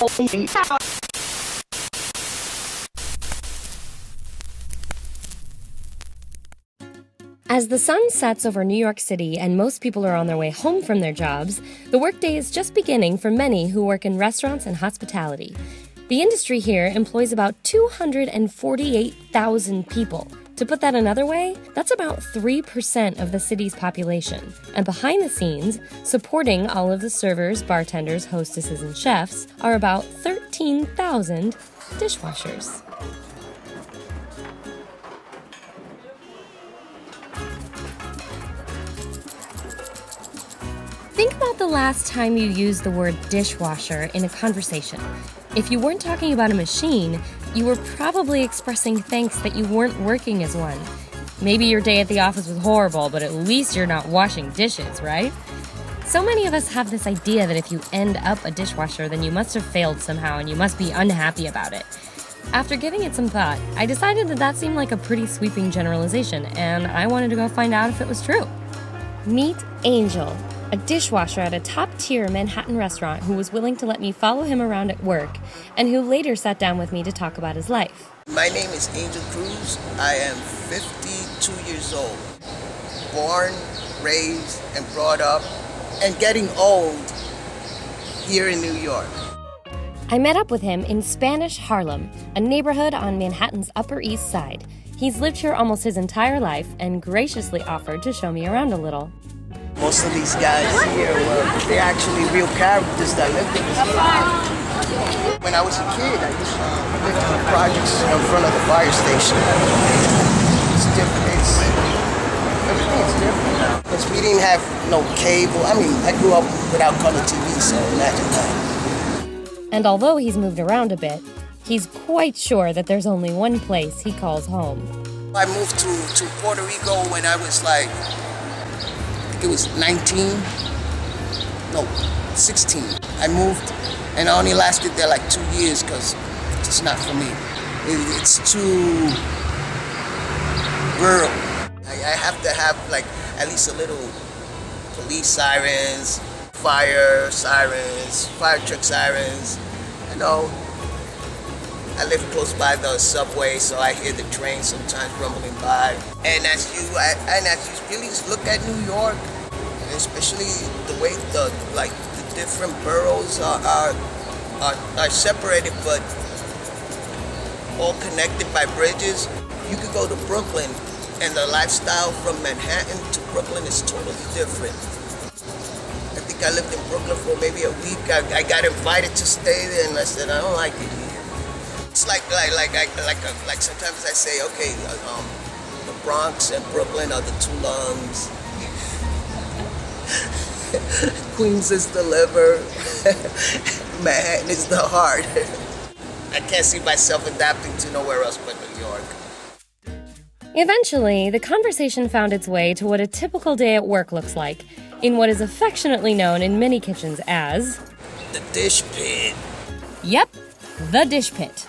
As the sun sets over New York City and most people are on their way home from their jobs, the workday is just beginning for many who work in restaurants and hospitality. The industry here employs about 248,000 people. To put that another way, that's about 3% of the city's population. And behind the scenes, supporting all of the servers, bartenders, hostesses, and chefs, are about 13,000 dishwashers. Think about the last time you used the word dishwasher in a conversation. If you weren't talking about a machine, you were probably expressing thanks that you weren't working as one. Maybe your day at the office was horrible, but at least you're not washing dishes, right? So many of us have this idea that if you end up a dishwasher, then you must have failed somehow and you must be unhappy about it. After giving it some thought, I decided that seemed like a pretty sweeping generalization, and I wanted to go find out if it was true. Meet Angel, a dishwasher at a top-tier Manhattan restaurant who was willing to let me follow him around at work, and who later sat down with me to talk about his life. My name is Angel Cruz. I am 52 years old. Born, raised, and brought up, and getting old here in New York. I met up with him in Spanish Harlem, a neighborhood on Manhattan's Upper East Side. He's lived here almost his entire life and graciously offered to show me around a little. Most of these guys here, they're actually real characters that lived in this area. When I was a kid, I used to live in the projects in front of the fire station. It's different. Everything's different now. Because we didn't have no cable. I mean, I grew up without color TV, so imagine that. And although he's moved around a bit, he's quite sure that there's only one place he calls home. I moved to Puerto Rico when I was it was 16. I moved and I only lasted there like 2 years because it's just not for me. It's too rural. I have to have like at least a little police sirens, fire sirens, fire truck sirens. You know, I live close by the subway, so I hear the train sometimes rumbling by. And as you really look at New York, especially the way the different boroughs are separated but all connected by bridges. You could go to Brooklyn, and the lifestyle from Manhattan to Brooklyn is totally different. I think I lived in Brooklyn for maybe a week. I got invited to stay there, and I said I don't like it here. It's like sometimes I say, okay, the Bronx and Brooklyn are the two lungs. Queens is the liver. Manhattan is the heart. I can't see myself adapting to nowhere else but New York. Eventually, the conversation found its way to what a typical day at work looks like, in what is affectionately known in many kitchens as the dish pit. Yep, the dish pit.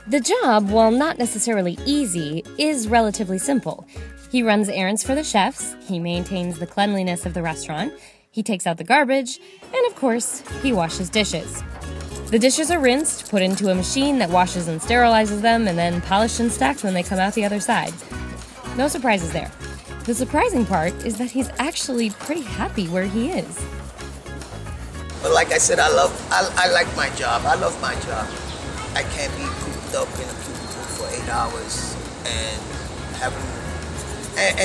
The job, while not necessarily easy, is relatively simple. He runs errands for the chefs, he maintains the cleanliness of the restaurant, he takes out the garbage, and of course, he washes dishes. The dishes are rinsed, put into a machine that washes and sterilizes them, and then polished and stacked when they come out the other side. No surprises there. The surprising part is that he's actually pretty happy where he is. But like I said, I like my job. I love my job. I can't be cooped up in a cubicle for 8 hours and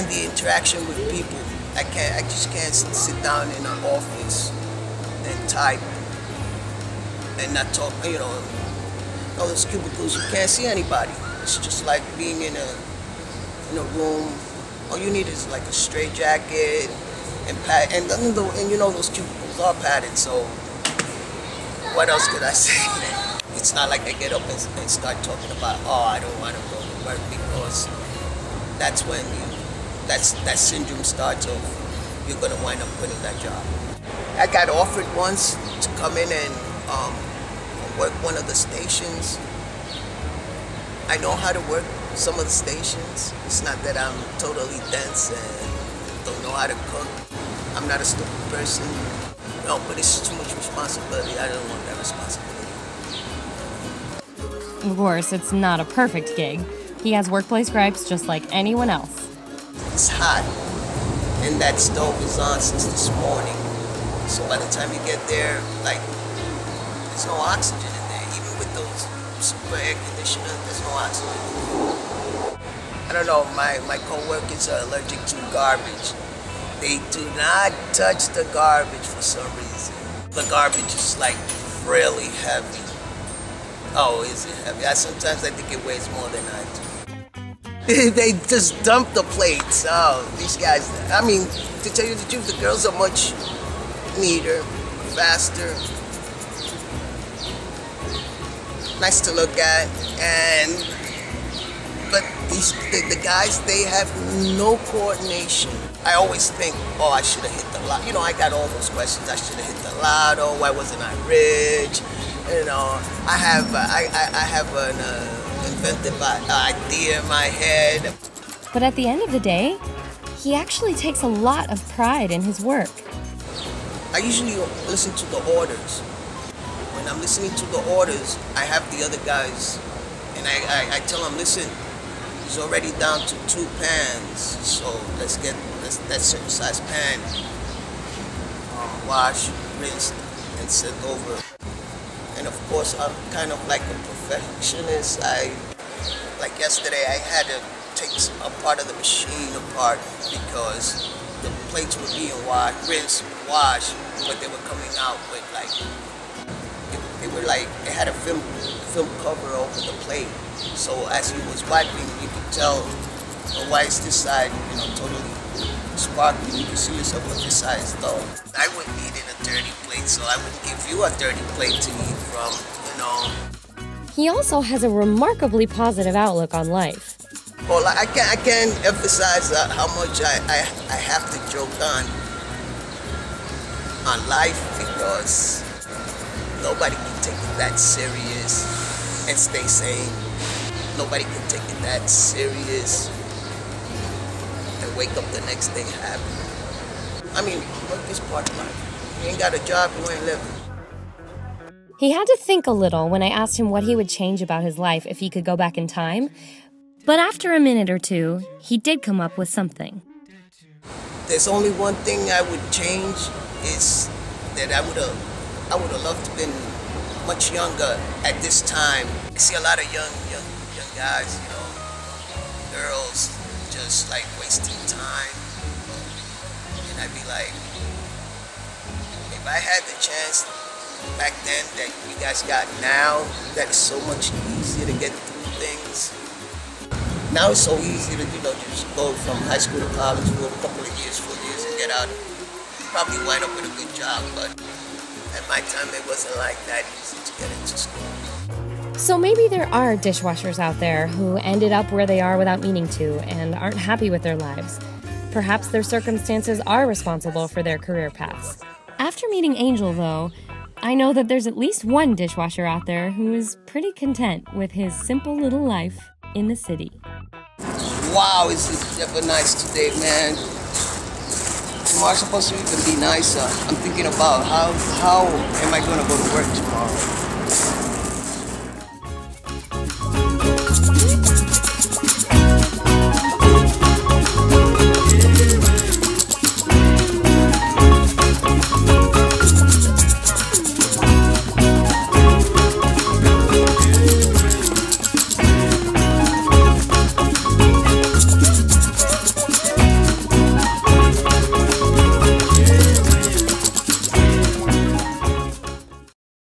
the interaction with people. I just can't sit down in an office and type and not talk. You know, all those cubicles, you can't see anybody. It's just like being in a room. All you need is like a straight jacket and you know those cubicles are padded. So what else could I say? It's not like I get up and start talking about, I don't want to go to work, because that's when that syndrome starts of you're going to wind up quitting that job. I got offered once to come in and work one of the stations. I know how to work some of the stations. It's not that I'm totally dense and don't know how to cook. I'm not a stupid person. No, but it's too much responsibility. I don't want that responsibility. Of course, it's not a perfect gig. He has workplace gripes just like anyone else. It's hot, and that stove is on since this morning. So by the time you get there, like, there's no oxygen in there. Even with those super air conditioner, there's no oxygen. I don't know, my co-workers are allergic to garbage. They do not touch the garbage for some reason. The garbage is like really heavy. Oh, is it heavy? Sometimes I think it weighs more than I do. They just dump the plates. Oh, these guys, I mean, to tell you the truth, the girls are much neater, faster, nice to look at, but the guys, they have no coordination. I always think, oh, I should have hit the lotto. You know, I got all those questions. I should have hit the lotto. Why wasn't I rich? You know, I have an inventive idea in my head. But at the end of the day, he actually takes a lot of pride in his work. I usually listen to the orders. When I'm listening to the orders, I have the other guys, and I tell them, listen, he's already down to 2 pans, so let's get that certain size pan washed, rinsed, and sent over. And of course, I'm kind of like a perfectionist. Like yesterday, I had to take a part of the machine apart because the plates were being rinsed, washed, but they were coming out with like, they had a film cover over the plate. So as he was wiping, you could tell, oh, why is this side, you know, totally sparkling? You can see yourself on this side is dull. I wouldn't eat in a dirty plate, so I would give you a dirty plate to eat from, you know. He also has a remarkably positive outlook on life. Well, I can't emphasize how much I have to joke on life, because nobody can take it that serious and stay sane. Nobody can take it that serious and wake up the next day happy. I mean, work is part of life. You ain't got a job, you ain't living. He had to think a little when I asked him what he would change about his life if he could go back in time. But after a minute or two, he did come up with something. There's only one thing I would change, is that I would have loved to have been much younger at this time. I see a lot of young guys, you know, girls just like wasting time. And I'd be like, if I had the chance back then that you guys got now, that is so much easier to get through things. Now it's so easy to, you know, just go from high school to college for a couple of years, 4 years, and get out. Probably wind up with a good job, but at my time it wasn't like that easy to get into school. So maybe there are dishwashers out there who ended up where they are without meaning to and aren't happy with their lives. Perhaps their circumstances are responsible for their career paths. After meeting Angel, though, I know that there's at least one dishwasher out there who is pretty content with his simple little life in the city. Wow, is it ever nice today, man. Tomorrow's supposed to even be nicer. I'm thinking about how am I going to go to work tomorrow.